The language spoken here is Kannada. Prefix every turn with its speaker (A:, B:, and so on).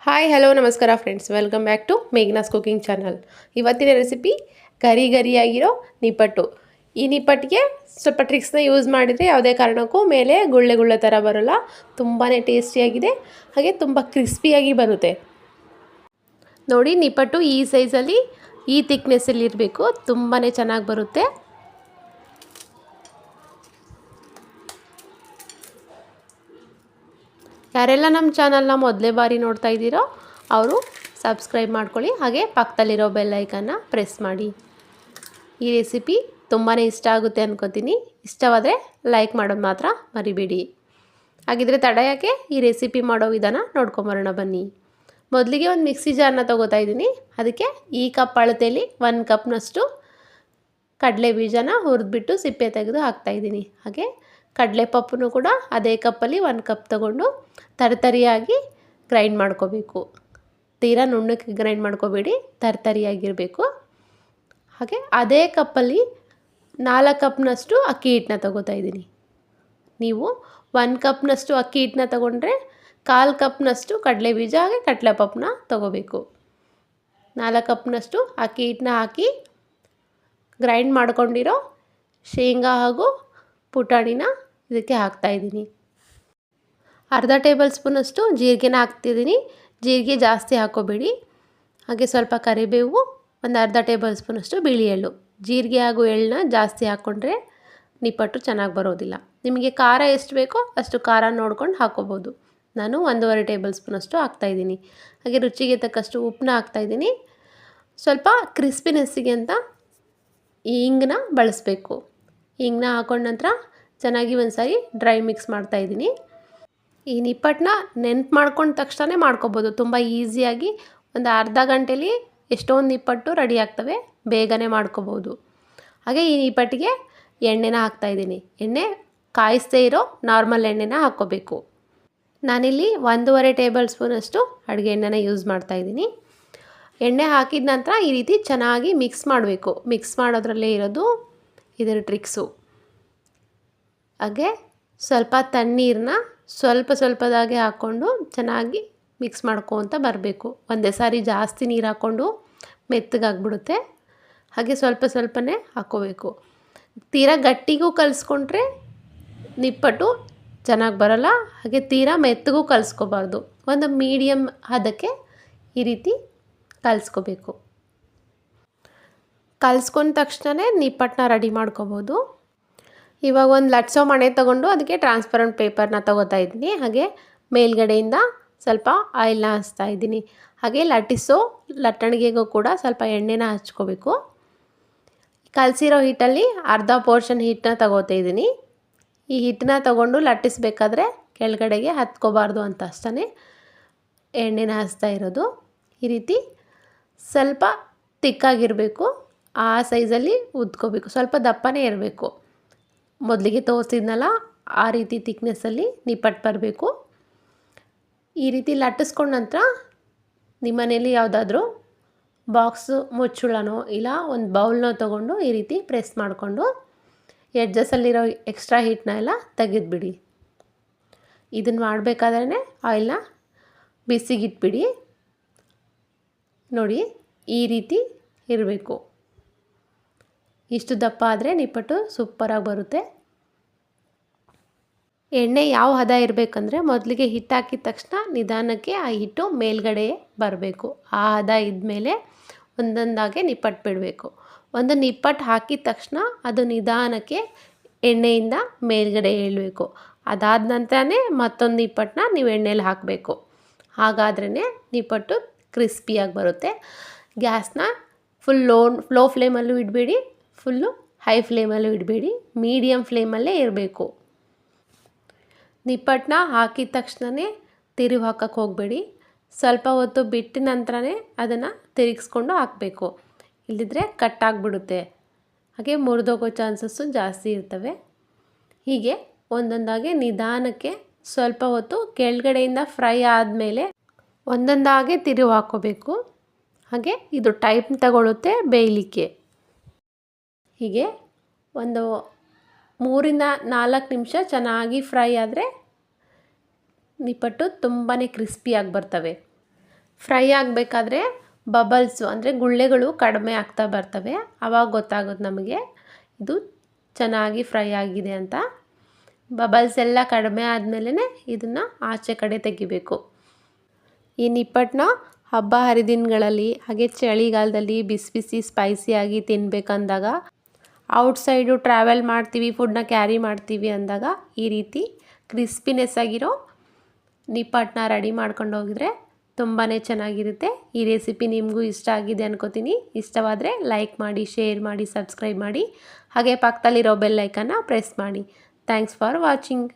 A: ಹಾಯ್ ಹಲೋ ನಮಸ್ಕಾರ friends, welcome back to Meghna's cooking channel. ಇವತ್ತಿನ ರೆಸಿಪಿ ಗರಿ ಗರಿಯಾಗಿರೋ ನಿಪ್ಪಟ್ಟು. ಈ ನಿಪ್ಪಟ್ಟಿಗೆ ಸ್ವಲ್ಪ ಟ್ರಿಕ್ಸ್ನ ಯೂಸ್ ಮಾಡಿದರೆ ಯಾವುದೇ ಕಾರಣಕ್ಕೂ ಮೇಲೆ ಗುಳ್ಳೆ ಗುಳ್ಳೆ ಥರ ಬರೋಲ್ಲ. ತುಂಬಾ ಟೇಸ್ಟಿಯಾಗಿದೆ, ಹಾಗೆ ತುಂಬ ಕ್ರಿಸ್ಪಿಯಾಗಿ ಬರುತ್ತೆ. ನೋಡಿ, ನಿಪ್ಪಟ್ಟು ಈ ಸೈಜಲ್ಲಿ ಈ ಥಿಕ್ನೆಸ್ಸಲ್ಲಿ ಇರಬೇಕು, ತುಂಬಾ ಚೆನ್ನಾಗಿ ಬರುತ್ತೆ. ಯಾರೆಲ್ಲ ನಮ್ಮ ಚಾನಲ್ನ ಮೊದಲೇ ಬಾರಿ ನೋಡ್ತಾ ಇದ್ದೀರೋ ಅವರು ಸಬ್ಸ್ಕ್ರೈಬ್ ಮಾಡ್ಕೊಳ್ಳಿ, ಹಾಗೆ ಪಕ್ಕದಲ್ಲಿರೋ ಬೆಲ್ ಐಕನ್ನ ಪ್ರೆಸ್ ಮಾಡಿ. ಈ ರೆಸಿಪಿ ತುಂಬಾ ಇಷ್ಟ ಆಗುತ್ತೆ ಅಂದ್ಕೋತೀನಿ. ಇಷ್ಟವಾದರೆ ಲೈಕ್ ಮಾಡೋದು ಮಾತ್ರ ಮರಿಬೇಡಿ. ಹಾಗಿದ್ರೆ ತಡ ಯಾಕೆ, ಈ ರೆಸಿಪಿ ಮಾಡೋ ವಿಧಾನ ನೋಡ್ಕೊಂಬರೋಣ ಬನ್ನಿ. ಮೊದಲಿಗೆ ಒಂದು ಮಿಕ್ಸಿ ಜಾರ್ನ ತೊಗೋತಾ ಇದ್ದೀನಿ. ಅದಕ್ಕೆ ಈ ಕಪ್ ಅಳತೆಯಲ್ಲಿ 1 ಕಪ್ನಷ್ಟು ಕಡಲೆ ಬೀಜನ ಹುರಿದ್ಬಿಟ್ಟು ಸಿಪ್ಪೆ ತೆಗೆದು ಹಾಕ್ತಾಯಿದ್ದೀನಿ. ಹಾಗೆ ಕಡಲೆಪಪ್ಪು ಕೂಡ ಅದೇ ಕಪ್ಪಲ್ಲಿ 1 ಕಪ್ ತೊಗೊಂಡು ತರಿತರಿಯಾಗಿ ಗ್ರೈಂಡ್ ಮಾಡ್ಕೋಬೇಕು. ತೀರಾ ನುಣ್ಣಕ್ಕೆ ಗ್ರೈಂಡ್ ಮಾಡ್ಕೋಬೇಡಿ, ತರಿತರಿಯಾಗಿರಬೇಕು. ಹಾಗೆ ಅದೇ ಕಪ್ಪಲ್ಲಿ 4 ಕಪ್ನಷ್ಟು ಅಕ್ಕಿ ಹಿಟ್ಟನ್ನ ತೊಗೋತಾ ಇದ್ದೀನಿ. ನೀವು 1 ಕಪ್ನಷ್ಟು ಅಕ್ಕಿ ಹಿಟ್ಟನ್ನ ತೊಗೊಂಡ್ರೆ 1/4 ಕಪ್ನಷ್ಟು ಕಡಲೆ ಬೀಜ ಹಾಗೆ ಕಡಲೆಪಪ್ಪನ್ನ ತೊಗೋಬೇಕು. 4 ಕಪ್ನಷ್ಟು ಅಕ್ಕಿ ಹಿಟ್ಟನ್ನ ಹಾಕಿ ಗ್ರೈಂಡ್ ಮಾಡ್ಕೊಂಡಿರೋ ಶೇಂಗಾ ಹಾಗೂ ಪುಟಾಣಿನ ಇದಕ್ಕೆ ಹಾಕ್ತಾಯಿದ್ದೀನಿ. ಅರ್ಧ ಟೇಬಲ್ ಸ್ಪೂನಷ್ಟು ಜೀರಿಗೆನ ಹಾಕ್ತಿದ್ದೀನಿ. ಜೀರಿಗೆ ಜಾಸ್ತಿ ಹಾಕೋಬೇಡಿ. ಹಾಗೆ ಸ್ವಲ್ಪ ಕರಿಬೇವು, ಒಂದು ಅರ್ಧ ಟೇಬಲ್ ಸ್ಪೂನಷ್ಟು ಬಿಳಿ ಎಳ್ಳು. ಜೀರಿಗೆ ಹಾಗೂ ಎಳ್ಳನ್ನ ಜಾಸ್ತಿ ಹಾಕ್ಕೊಂಡ್ರೆ ನಿಪ್ಪಟ್ಟು ಚೆನ್ನಾಗಿ ಬರೋದಿಲ್ಲ. ನಿಮಗೆ ಖಾರ ಎಷ್ಟು ಬೇಕೋ ಅಷ್ಟು ಖಾರ ನೋಡ್ಕೊಂಡು ಹಾಕ್ಕೋಬೋದು. ನಾನು 1.5 ಟೇಬಲ್ ಸ್ಪೂನಷ್ಟು ಹಾಕ್ತಾಯಿದ್ದೀನಿ. ಹಾಗೆ ರುಚಿಗೆ ತಕ್ಕಷ್ಟು ಉಪ್ಪನ್ನ ಹಾಕ್ತಾಯಿದ್ದೀನಿ. ಸ್ವಲ್ಪ ಕ್ರಿಸ್ಪಿನೆಸ್ಸಿಗೆ ಅಂತ ಈ ಹಿಂಗನ್ನ ಬಳಸಬೇಕು. ಹಿಂಗನ್ನ ಹಾಕೊಂಡ ನಂತರ ಚೆನ್ನಾಗಿ ಒಂದು ಸಾರಿ ಡ್ರೈ ಮಿಕ್ಸ್ ಮಾಡ್ತಾಯಿದ್ದೀನಿ. ಈ ನಿಪ್ಪಟ್ಟನ್ನ ನೆನ್ಪು ಮಾಡ್ಕೊಂಡ ತಕ್ಷಣ ಮಾಡ್ಕೋಬೋದು. ತುಂಬ ಈಸಿಯಾಗಿ ಒಂದು ಅರ್ಧ ಗಂಟೆಲಿ ಎಷ್ಟೊಂದು ನಿಪ್ಪಟ್ಟು ರೆಡಿ ಆಗ್ತವೆ, ಬೇಗನೆ ಮಾಡ್ಕೋಬೋದು. ಹಾಗೆ ಈ ನಿಪ್ಪಟ್ಟಿಗೆ ಎಣ್ಣೆನ ಹಾಕ್ತಾಯಿದ್ದೀನಿ. ಎಣ್ಣೆ ಕಾಯಿಸದೇ ಇರೋ ನಾರ್ಮಲ್ ಎಣ್ಣೆನ ಹಾಕ್ಕೋಬೇಕು. ನಾನಿಲ್ಲಿ 1.5 ಟೇಬಲ್ ಸ್ಪೂನಷ್ಟು ಅಡುಗೆ ಎಣ್ಣೆನ ಯೂಸ್ ಮಾಡ್ತಾಯಿದ್ದೀನಿ. ಎಣ್ಣೆ ಹಾಕಿದ ನಂತರ ಈ ರೀತಿ ಚೆನ್ನಾಗಿ ಮಿಕ್ಸ್ ಮಾಡಬೇಕು. ಮಿಕ್ಸ್ ಮಾಡೋದ್ರಲ್ಲೇ ಇರೋದು ಇದರ ಟ್ರಿಕ್ಸು. ಹಾಗೆ ಸ್ವಲ್ಪ ತಣ್ಣೀರನ್ನ ಸ್ವಲ್ಪದಾಗೆ ಹಾಕ್ಕೊಂಡು ಚೆನ್ನಾಗಿ ಮಿಕ್ಸ್ ಮಾಡ್ಕೊತ ಬರಬೇಕು. ಒಂದೇ ಸಾರಿ ಜಾಸ್ತಿ ನೀರು ಹಾಕ್ಕೊಂಡು ಮೆತ್ತಗಾಗ್ಬಿಡುತ್ತೆ. ಹಾಗೆ ಸ್ವಲ್ಪನೇ ಹಾಕ್ಕೋಬೇಕು. ತೀರಾ ಗಟ್ಟಿಗೂ ಕಲಿಸ್ಕೊಂಡ್ರೆ ನಿಪ್ಪಟ್ಟು ಚೆನ್ನಾಗಿ ಬರೋಲ್ಲ. ಹಾಗೆ ತೀರಾ ಮೆತ್ತಗೂ ಕಲಿಸ್ಕೋಬಾರ್ದು. ಒಂದು ಮೀಡಿಯಮ್ ಹದಕ್ಕೆ ಈ ರೀತಿ ಕಲಿಸ್ಕೋಬೇಕು. ಕಲಿಸ್ಕೊಂಡ ತಕ್ಷಣ ನಿಪ್ಪಟ್ಟನ್ನ ರೆಡಿ ಮಾಡ್ಕೋಬೋದು. ಇವಾಗ ಒಂದು ಲಟ್ಸೋ ಮಣೆ ತೊಗೊಂಡು ಅದಕ್ಕೆ ಟ್ರಾನ್ಸ್ಪರೆಂಟ್ ಪೇಪರ್ನ ತೊಗೋತಾ ಇದ್ದೀನಿ. ಹಾಗೆ ಮೇಲ್ಗಡೆಯಿಂದ ಸ್ವಲ್ಪ ಆಯಿಲ್ನ ಹಚ್ತಾ ಇದ್ದೀನಿ. ಹಾಗೆ ಲಟ್ಟಿಸೋ ಲಟ್ಟಣಿಗೆಗೂ ಕೂಡ ಸ್ವಲ್ಪ ಎಣ್ಣೆನ ಹಚ್ಕೋಬೇಕು. ಕಲಸಿರೋ ಹಿಟ್ಟಲ್ಲಿ ಅರ್ಧ ಪೋರ್ಷನ್ ಹಿಟ್ಟನ್ನ ತೊಗೋತಾ ಇದ್ದೀನಿ. ಈ ಹಿಟ್ಟನ್ನ ತೊಗೊಂಡು ಲಟ್ಟಿಸ್ಬೇಕಾದ್ರೆ ಕೆಳಗಡೆಗೆ ಹತ್ಕೋಬಾರ್ದು ಅಂತ ಅಷ್ಟೇ ಎಣ್ಣೆನ ಹಚ್ತಾ ಇರೋದು. ಈ ರೀತಿ ಸ್ವಲ್ಪ ತಿಕ್ಕಾಗಿರಬೇಕು. ಆ ಸೈಜಲ್ಲಿ ಉದ್ಕೋಬೇಕು. ಸ್ವಲ್ಪ ದಪ್ಪನೇ ಇರಬೇಕು. ಮೊದಲಿಗೆ ತೋರಿಸಿದ್ನಲ್ಲ ಆ ರೀತಿ ತಿಕ್ನೆಸ್ಸಲ್ಲಿ ನಿಪ್ಪಟ್ಟು ಬರಬೇಕು. ಈ ರೀತಿ ಲಟ್ಟಿಸ್ಕೊಂಡ ನಂತರ ನಿಮ್ಮ ಮನೇಲಿ ಯಾವುದಾದ್ರೂ ಬಾಕ್ಸು ಮುಚ್ಚುಳನೋ ಇಲ್ಲ ಒಂದು ಬೌಲ್ನೋ ತೊಗೊಂಡು ಈ ರೀತಿ ಪ್ರೆಸ್ ಮಾಡಿಕೊಂಡು ಎಡ್ಜಸ್ಸಲ್ಲಿರೋ ಎಕ್ಸ್ಟ್ರಾ ಹಿಟ್ಟನ್ನ ಎಲ್ಲ ತೆಗೆದುಬಿಡಿ. ಇದನ್ನು ಮಾಡಬೇಕಾದ್ರೆ ಆಯಿಲ್ನ ಬಿಸಿಗಿಟ್ಬಿಡಿ. ನೋಡಿ, ಈ ರೀತಿ ಇರಬೇಕು. ಇಷ್ಟು ದಪ್ಪ ಆದರೆ ನಿಪ್ಪಟ್ಟು ಸೂಪರಾಗಿ ಬರುತ್ತೆ. ಎಣ್ಣೆ ಯಾವ ಹದ ಇರಬೇಕಂದ್ರೆ ಮೊದಲಿಗೆ ಹಿಟ್ಟು ಹಾಕಿದ ತಕ್ಷಣ ನಿಧಾನಕ್ಕೆ ಆ ಹಿಟ್ಟು ಮೇಲ್ಗಡೆ ಬರಬೇಕು. ಆ ಹದ ಇದ್ಮೇಲೆ ಒಂದೊಂದಾಗೆ ನಿಪ್ಪಟ್ಟು ಬಿಡಬೇಕು. ಒಂದು ನಿಪ್ಪಟ್ಟು ಹಾಕಿದ ತಕ್ಷಣ ಅದು ನಿಧಾನಕ್ಕೆ ಎಣ್ಣೆಯಿಂದ ಮೇಲ್ಗಡೆ ಏಳಬೇಕು. ಅದಾದ ನಂತರನೇ ಮತ್ತೊಂದು ನಿಪ್ಪಟ್ಟನ್ನ ನೀವು ಎಣ್ಣೆಲಿ ಹಾಕಬೇಕು. ಹಾಗಾದ್ರೇ ನಿಪ್ಪಟ್ಟು ಕ್ರಿಸ್ಪಿಯಾಗಿ ಬರುತ್ತೆ. ಗ್ಯಾಸ್ನ ಫುಲ್ ಲೋ ಫ್ಲೇಮಲ್ಲೂ ಇಡಬೇಡಿ, ಫುಲ್ಲು ಹೈ ಫ್ಲೇಮಲ್ಲೂ ಇಡಬೇಡಿ, ಮೀಡಿಯಮ್ ಫ್ಲೇಮಲ್ಲೇ ಇರಬೇಕು. ನಿಪ್ಪಟ್ಟನ್ನ ಹಾಕಿದ ತಕ್ಷಣವೇ ತಿರುವು ಹಾಕಕ್ಕೆ ಹೋಗಬೇಡಿ. ಸ್ವಲ್ಪ ಹೊತ್ತು ಬಿಟ್ಟ ನಂತರನೇ ಅದನ್ನು ತಿರುಗಿಸ್ಕೊಂಡು ಹಾಕಬೇಕು. ಇಲ್ಲದಿದ್ದರೆ ಕಟ್ಟಾಗಿಬಿಡುತ್ತೆ. ಹಾಗೆ ಮುರಿದೋಗೋ ಚಾನ್ಸಸ್ಸು ಜಾಸ್ತಿ ಇರ್ತವೆ. ಹೀಗೆ ಒಂದೊಂದಾಗೆ ನಿಧಾನಕ್ಕೆ ಸ್ವಲ್ಪ ಹೊತ್ತು ಕೆಳಗಡೆಯಿಂದ ಫ್ರೈ ಆದಮೇಲೆ ಒಂದೊಂದಾಗೆ ತಿರುವು ಹಾಕ್ಕೋಬೇಕು. ಹಾಗೆ ಇದು ಟೈಮ್ ತಗೊಳ್ಳುತ್ತೆ ಬೇಯಲಿಕ್ಕೆ. ಹೀಗೆ ಒಂದು 3-4 ನಿಮಿಷ ಚೆನ್ನಾಗಿ ಫ್ರೈ ಆದರೆ ನಿಪ್ಪಟ್ಟು ತುಂಬಾ ಕ್ರಿಸ್ಪಿಯಾಗಿ ಬರ್ತವೆ. ಫ್ರೈ ಆಗಬೇಕಾದ್ರೆ ಬಬಲ್ಸು ಅಂದರೆ ಗುಳ್ಳೆಗಳು ಕಡಿಮೆ ಆಗ್ತಾ ಬರ್ತವೆ. ಆವಾಗ ಗೊತ್ತಾಗೋದು ನಮಗೆ ಇದು ಚೆನ್ನಾಗಿ ಫ್ರೈ ಆಗಿದೆ ಅಂತ. ಬಬಲ್ಸ್ ಎಲ್ಲ ಕಡಿಮೆ ಆದಮೇಲೆ ಇದನ್ನು ಆಚೆ ಕಡೆ ತೆಗಿಬೇಕು. ಈ ನಿಪ್ಪಟ್ಟನ್ನ ಹಬ್ಬ ಹರಿದಿನಗಳಲ್ಲಿ ಹಾಗೆ ಚಳಿಗಾಲದಲ್ಲಿ ಬಿಸಿ ಬಿಸಿ ಸ್ಪೈಸಿಯಾಗಿ ತಿನ್ನಬೇಕಂದಾಗ, ಔಟ್ಸೈಡು ಟ್ರಾವೆಲ್ ಮಾಡ್ತೀವಿ, ಫುಡ್ನ ಕ್ಯಾರಿ ಮಾಡ್ತೀವಿ ಅಂದಾಗ ಈ ರೀತಿ ಕ್ರಿಸ್ಪಿನೆಸ್ ಆಗಿರೋ ನಿಪ್ಪಟ್ಟನ್ನ ರೆಡಿ ಮಾಡ್ಕೊಂಡು ಹೋಗಿದ್ರೆ ತುಂಬಾ ಚೆನ್ನಾಗಿರುತ್ತೆ. ಈ ರೆಸಿಪಿ ನಿಮಗೂ ಇಷ್ಟ ಆಗಿದೆ ಅನ್ಕೋತೀನಿ. ಇಷ್ಟವಾದರೆ ಲೈಕ್ ಮಾಡಿ, ಶೇರ್ ಮಾಡಿ, ಸಬ್ಸ್ಕ್ರೈಬ್ ಮಾಡಿ, ಹಾಗೆ ಪಕ್ಕದಲ್ಲಿರೋ ಬೆಲ್ ಐಕನ್ನ ಪ್ರೆಸ್ ಮಾಡಿ. Thanks for watching.